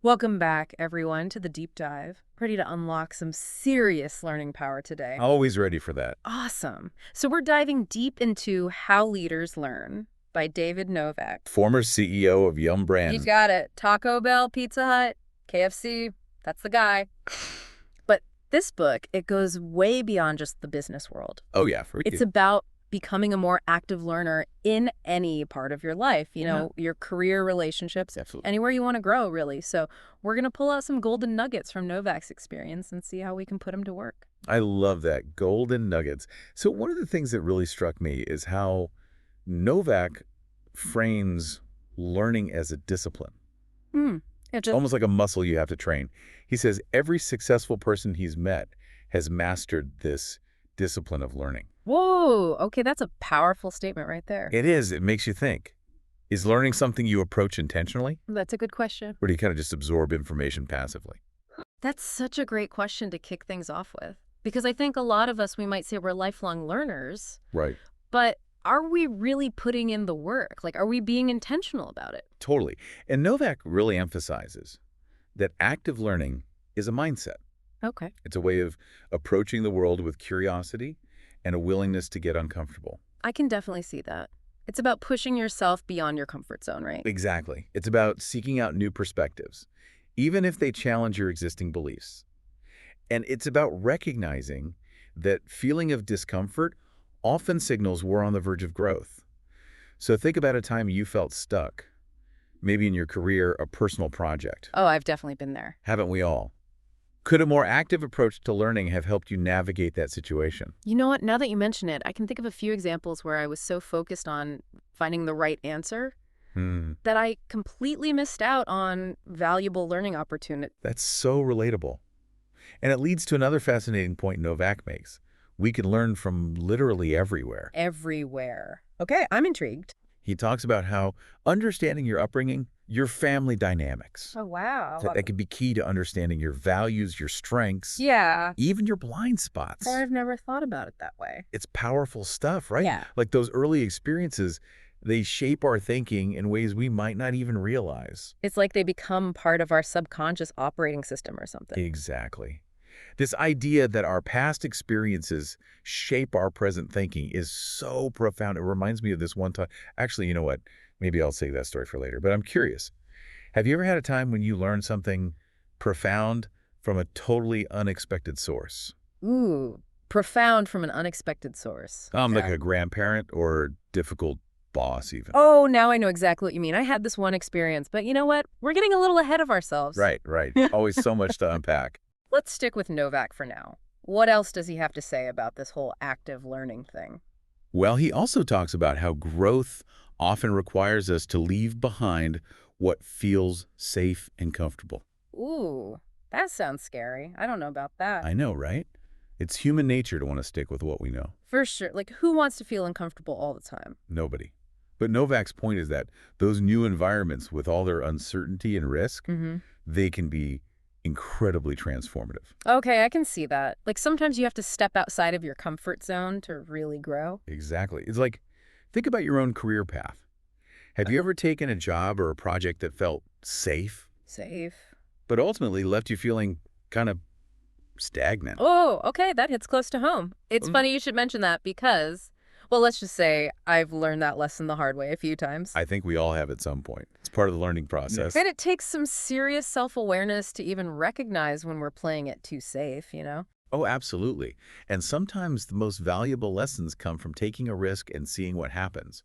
Welcome back, everyone, to the deep dive. Ready to unlock some serious learning power today. Always ready for that. Awesome. So we're diving deep into How Leaders Learn by David Novak. Former CEO of Yum He's Brand. got it. Taco Bell, Pizza Hut, KFC. That's the guy. But this book, it goes way beyond just the business world. Oh, yeah, for It's you. about becoming a more active learner in any part of your life, your career, relationships, Absolutely. anywhere you want to grow, really. So we're going to pull out some golden nuggets from Novak's experience and see how we can put them to work. I love that. Golden nuggets. So one of the things that really struck me is how Novak frames learning as a discipline, Yeah, just, almost like a muscle you have to train. He says every successful person he's met has mastered this discipline of learning. whoa, okay, that's a powerful statement right there. It is. It makes you think. Is learning something you approach intentionally, That's a good question. or do you kind of just absorb information passively? That's such a great question to kick things off with. Because I think a lot of us, we might say we're lifelong learners, Right. but are we really putting in the work? Like, are we being intentional about it? Totally. And Novak really emphasizes that active learning is a mindset. Okay. It's a way of approaching the world with curiosity and a willingness to get uncomfortable. I can definitely see that. It's about pushing yourself beyond your comfort zone, right? Exactly. It's about seeking out new perspectives, even if they challenge your existing beliefs. And it's about recognizing that feeling of discomfort often signals we're on the verge of growth. So think about a time you felt stuck, maybe in your career, a personal project. Oh, I've definitely been there. Haven't we all? Could a more active approach to learning have helped you navigate that situation? You know what? Now that you mention it, I can think of a few examples where I was so focused on finding the right answer that I completely missed out on valuable learning opportunities. That's so relatable. And it leads to another fascinating point Novak makes. We can learn from literally everywhere. Everywhere. Okay, I'm intrigued. He talks about how understanding your upbringing, your family dynamics, Oh, wow. that can be key to understanding your values, your strengths, Yeah. even your blind spots. I've never thought about it that way. It's powerful stuff, right? Yeah. Like those early experiences, they shape our thinking in ways we might not even realize. It's like they become part of our subconscious operating system or something. Exactly. This idea that our past experiences shape our present thinking is so profound. It reminds me of this one time. Actually, you know what? Maybe I'll save that story for later, but I'm curious. Have you ever had a time when you learned something profound from a totally unexpected source? Ooh, profound from an unexpected source. Like a grandparent or difficult boss even. Oh, now I know exactly what you mean. I had this one experience, but you know what? We're getting a little ahead of ourselves. Right. Always so much to unpack. Let's stick with Novak for now. What else does he have to say about this whole active learning thing? Well, he also talks about how growth often requires us to leave behind what feels safe and comfortable. Ooh, that sounds scary. I don't know about that. I know, right? It's human nature to want to stick with what we know. For sure. Like, who wants to feel uncomfortable all the time? Nobody. But Novak's point is that those new environments, with all their uncertainty and risk, they can be incredibly transformative. Okay, I can see that. Like, sometimes you have to step outside of your comfort zone to really grow. Exactly. It's like, think about your own career path. Have you ever taken a job or a project that felt safe, Safe. but ultimately left you feeling kind of stagnant? Oh, okay, that hits close to home. It's Mm. funny you should mention that because, well, let's just say I've learned that lesson the hard way a few times. I think we all have at some point. It's part of the learning process. And it takes some serious self-awareness to even recognize when we're playing it too safe, you know? Oh, absolutely. And sometimes the most valuable lessons come from taking a risk and seeing what happens,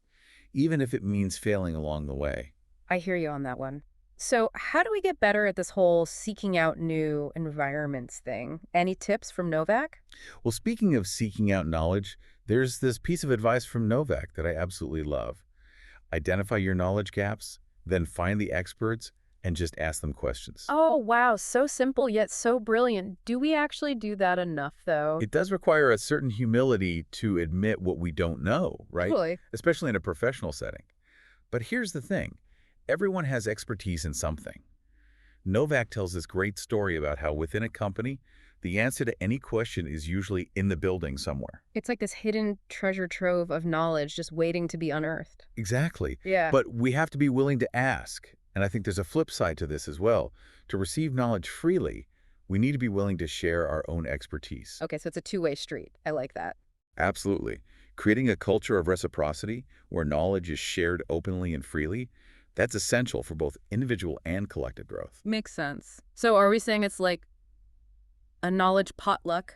even if it means failing along the way. I hear you on that one. So how do we get better at this whole seeking out new environments thing? Any tips from Novak? Well, speaking of seeking out knowledge, there's this piece of advice from Novak that I absolutely love. Identify your knowledge gaps, then find the experts and just ask them questions. Oh, wow. So simple, yet so brilliant. Do we actually do that enough, though? It does require a certain humility to admit what we don't know, right? Totally. Especially in a professional setting. But here's the thing. Everyone has expertise in something. Novak tells this great story about how within a company, the answer to any question is usually in the building somewhere. It's like this hidden treasure trove of knowledge just waiting to be unearthed. Exactly. Yeah. But we have to be willing to ask And I think there's a flip side to this as well. To receive knowledge freely, we need to be willing to share our own expertise. Okay, so it's a two-way street. I like that. Absolutely. Creating a culture of reciprocity where knowledge is shared openly and freely, that's essential for both individual and collective growth. Makes sense. So are we saying it's like a knowledge potluck?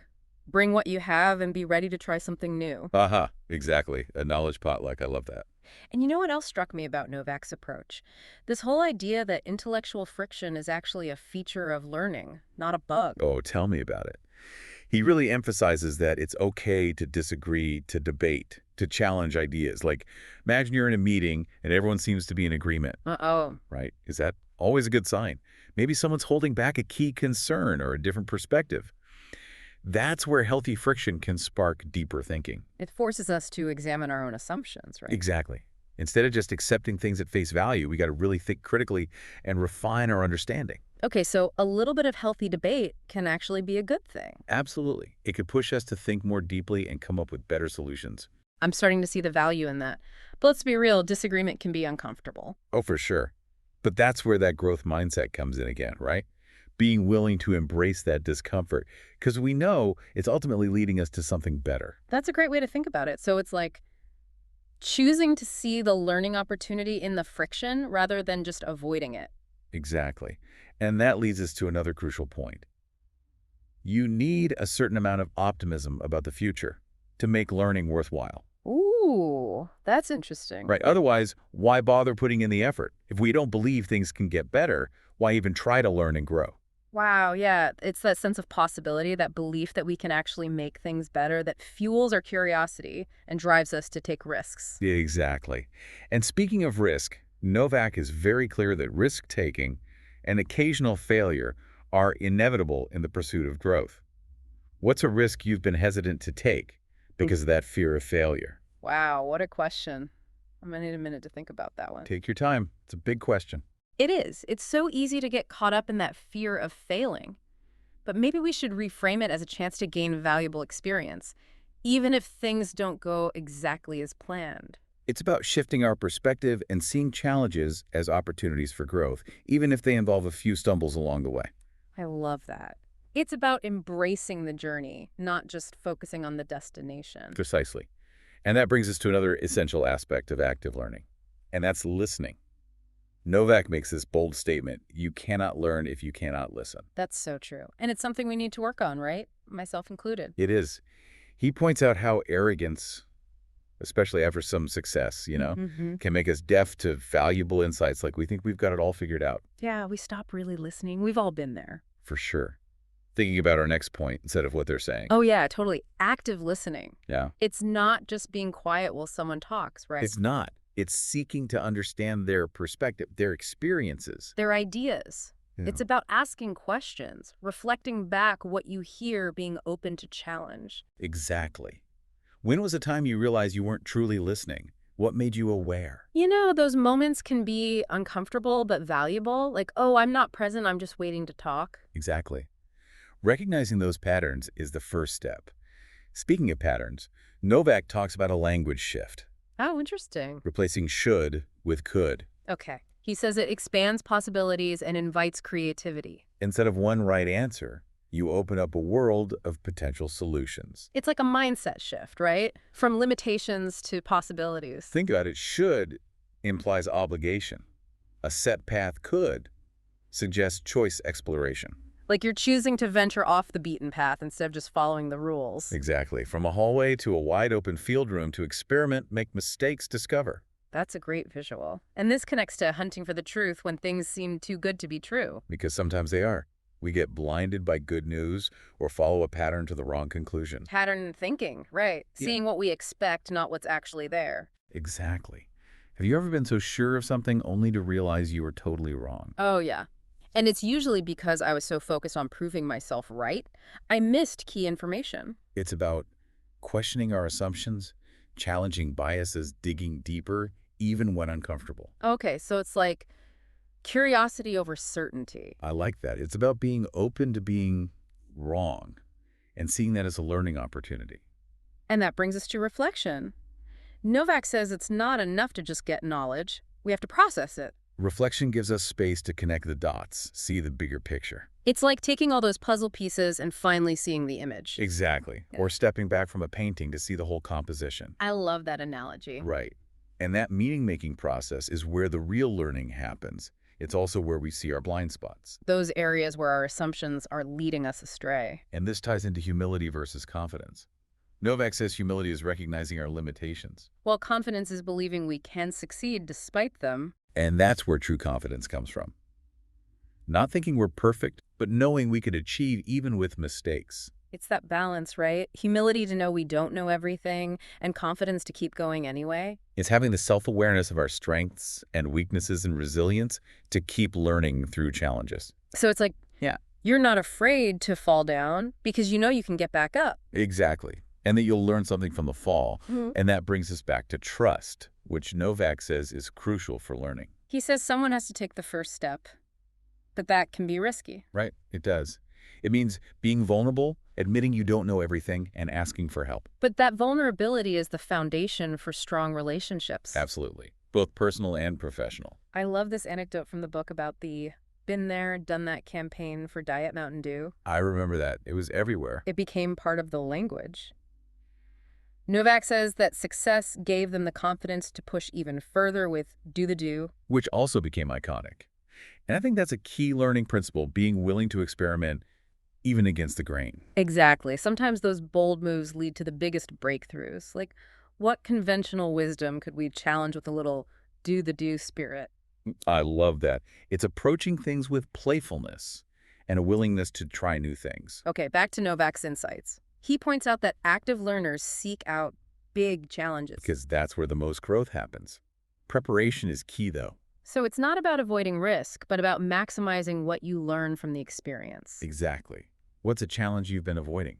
Bring what you have and be ready to try something new. Aha, exactly. A knowledge potluck. I love that. And you know what else struck me about Novak's approach? This whole idea that intellectual friction is actually a feature of learning, not a bug. Oh, tell me about it. He really emphasizes that it's okay to disagree, to debate, to challenge ideas. Like, imagine you're in a meeting and everyone seems to be in agreement, Uh-oh. right? Is that always a good sign? Maybe someone's holding back a key concern or a different perspective. That's where healthy friction can spark deeper thinking. It forces us to examine our own assumptions, right? Exactly. Instead of just accepting things at face value, we got to really think critically and refine our understanding. Okay, so a little bit of healthy debate can actually be a good thing. Absolutely. It could push us to think more deeply and come up with better solutions. I'm starting to see the value in that. But let's be real, disagreement can be uncomfortable. Oh, for sure. But that's where that growth mindset comes in again, right? Being willing to embrace that discomfort because we know it's ultimately leading us to something better. That's a great way to think about it. So it's like choosing to see the learning opportunity in the friction rather than just avoiding it. Exactly. And that leads us to another crucial point. You need a certain amount of optimism about the future to make learning worthwhile. Ooh, that's interesting. Right. Otherwise, why bother putting in the effort? If we don't believe things can get better, why even try to learn and grow? Wow, yeah, it's that sense of possibility, that belief that we can actually make things better that fuels our curiosity and drives us to take risks. Exactly. And speaking of risk, Novak is very clear that risk-taking and occasional failure are inevitable in the pursuit of growth. What's a risk you've been hesitant to take because of that fear of failure? Wow, what a question. I'm gonna need a minute to think about that one. Take your time. It's a big question. It is. It's so easy to get caught up in that fear of failing. But maybe we should reframe it as a chance to gain valuable experience, even if things don't go exactly as planned. It's about shifting our perspective and seeing challenges as opportunities for growth, even if they involve a few stumbles along the way. I love that. It's about embracing the journey, not just focusing on the destination. Precisely. And that brings us to another essential aspect of active learning, and that's listening. Novak makes this bold statement, you cannot learn if you cannot listen. That's so true. And it's something we need to work on, right? Myself included. It is. He points out how arrogance, especially after some success, can make us deaf to valuable insights like we think we've got it all figured out. Yeah, we stop really listening. We've all been there. For sure. Thinking about our next point instead of what they're saying. Oh, yeah, totally. Active listening. Yeah. It's not just being quiet while someone talks, right? It's not. It's seeking to understand their perspective, their experiences. Their ideas. Yeah. It's about asking questions, reflecting back what you hear, being open to challenge. Exactly. When was a time you realized you weren't truly listening? What made you aware? You know, those moments can be uncomfortable but valuable. Like, oh, I'm not present, I'm just waiting to talk. Exactly. Recognizing those patterns is the first step. Speaking of patterns, Novak talks about a language shift, Oh, interesting. replacing should with could. Okay. He says it expands possibilities and invites creativity. Instead of one right answer, you open up a world of potential solutions. It's like a mindset shift, right? From limitations to possibilities. Think about it. Should implies obligation. A set path could suggest choice exploration. Like you're choosing to venture off the beaten path instead of just following the rules. Exactly. From a hallway to a wide open field room to experiment, make mistakes, discover. That's a great visual. And this connects to hunting for the truth when things seem too good to be true. Because sometimes they are. We get blinded by good news or follow a pattern to the wrong conclusion. Pattern thinking, right. Yeah. Seeing what we expect, not what's actually there. Exactly. Have you ever been so sure of something only to realize you were totally wrong? Oh, yeah. And it's usually because I was so focused on proving myself right, I missed key information. It's about questioning our assumptions, challenging biases, digging deeper, even when uncomfortable. Okay, so it's like curiosity over certainty. I like that. It's about being open to being wrong and seeing that as a learning opportunity. And that brings us to reflection. Novak says it's not enough to just get knowledge. We have to process it. Reflection gives us space to connect the dots, see the bigger picture. It's like taking all those puzzle pieces and finally seeing the image. Exactly. Yeah. Or stepping back from a painting to see the whole composition. I love that analogy. Right. And that meaning-making process is where the real learning happens. It's also where we see our blind spots. Those areas where our assumptions are leading us astray. And this ties into humility versus confidence. Novak says humility is recognizing our limitations. While confidence is believing we can succeed despite them. And that's where true confidence comes from. Not thinking we're perfect, but knowing we could achieve even with mistakes. It's that balance, right? Humility to know we don't know everything, and confidence to keep going anyway. It's having the self-awareness of our strengths and weaknesses and resilience to keep learning through challenges. So it's like, Yeah. you're not afraid to fall down because you know you can get back up. Exactly. And that you'll learn something from the fall. Mhm. And that brings us back to trust, which Novak says is crucial for learning. He says someone has to take the first step, but that can be risky. Right? It does. It means being vulnerable, admitting you don't know everything, and asking for help. But that vulnerability is the foundation for strong relationships. Absolutely. Both personal and professional. I love this anecdote from the book about the been there, done that campaign for Diet Mountain Dew. I remember that. It was everywhere. It became part of the language. Novak says that success gave them the confidence to push even further with Do the Do. Which also became iconic. And I think that's a key learning principle, being willing to experiment even against the grain. Exactly. Sometimes those bold moves lead to the biggest breakthroughs. Like, what conventional wisdom could we challenge with a little do the do spirit? I love that. It's approaching things with playfulness and a willingness to try new things. Okay, back to Novak's insights. He points out that active learners seek out big challenges. Because that's where the most growth happens. Preparation is key, though. So it's not about avoiding risk, but about maximizing what you learn from the experience. Exactly. What's a challenge you've been avoiding?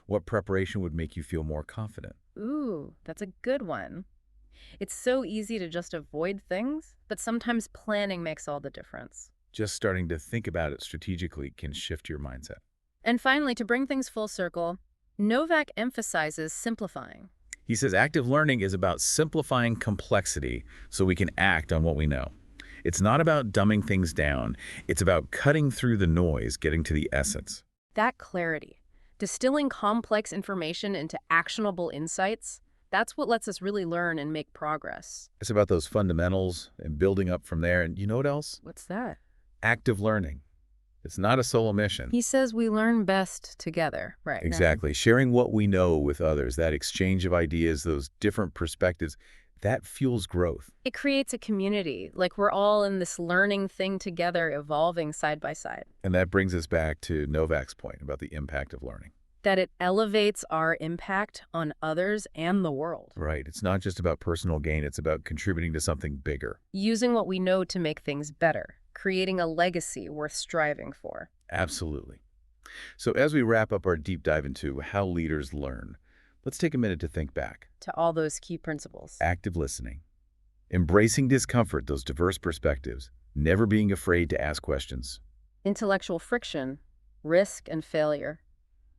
What preparation would make you feel more confident? Ooh, that's a good one. It's so easy to just avoid things, but sometimes planning makes all the difference. Just starting to think about it strategically can shift your mindset. And finally, to bring things full circle, Novak emphasizes simplifying. He says active learning is about simplifying complexity so we can act on what we know. It's not about dumbing things down. It's about cutting through the noise, getting to the essence. That clarity, distilling complex information into actionable insights, that's what lets us really learn and make progress. It's about those fundamentals and building up from there. And you know what else? What's that? Active learning. It's not a solo mission. He says we learn best together, right? Exactly. Sharing what we know with others, that exchange of ideas, those different perspectives, that fuels growth. It creates a community, like we're all in this learning thing together, evolving side by side. And that brings us back to Novak's point about the impact of learning. That it elevates our impact on others and the world. Right. It's not just about personal gain. It's about contributing to something bigger. Using what we know to make things better, creating a legacy worth striving for. Absolutely. So as we wrap up our deep dive into how leaders learn, let's take a minute to think back. To all those key principles. Active listening, embracing discomfort, those diverse perspectives, never being afraid to ask questions. Intellectual friction, risk and failure,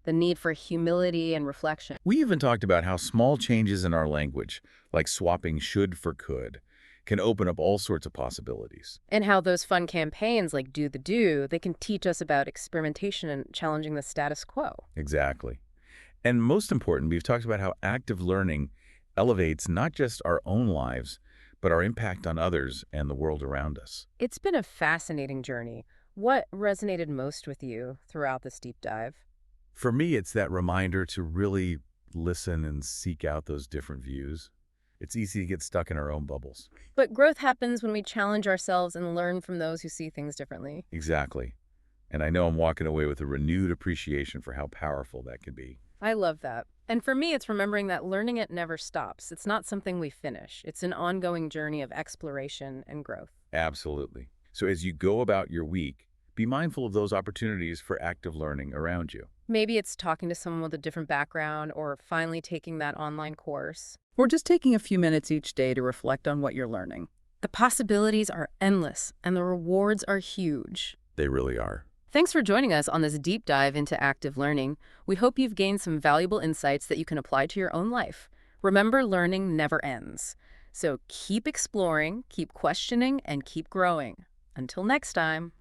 the need for humility and reflection. We even talked about how small changes in our language, like swapping should for could, can open up all sorts of possibilities. And how those fun campaigns like Do the Do, they can teach us about experimentation and challenging the status quo. Exactly. And most important, we've talked about how active learning elevates not just our own lives, but our impact on others and the world around us. It's been a fascinating journey. What resonated most with you throughout this deep dive? For me, it's that reminder to really listen and seek out those different views. It's easy to get stuck in our own bubbles. But growth happens when we challenge ourselves and learn from those who see things differently. Exactly. And I know I'm walking away with a renewed appreciation for how powerful that can be. I love that. And for me, it's remembering that learning it never stops. It's not something we finish. It's an ongoing journey of exploration and growth. Absolutely. So as you go about your week, be mindful of those opportunities for active learning around you. Maybe it's talking to someone with a different background or finally taking that online course. Or just taking a few minutes each day to reflect on what you're learning. The possibilities are endless and the rewards are huge. They really are. Thanks for joining us on this deep dive into active learning. We hope you've gained some valuable insights that you can apply to your own life. Remember, learning never ends. So keep exploring, keep questioning, and keep growing. Until next time.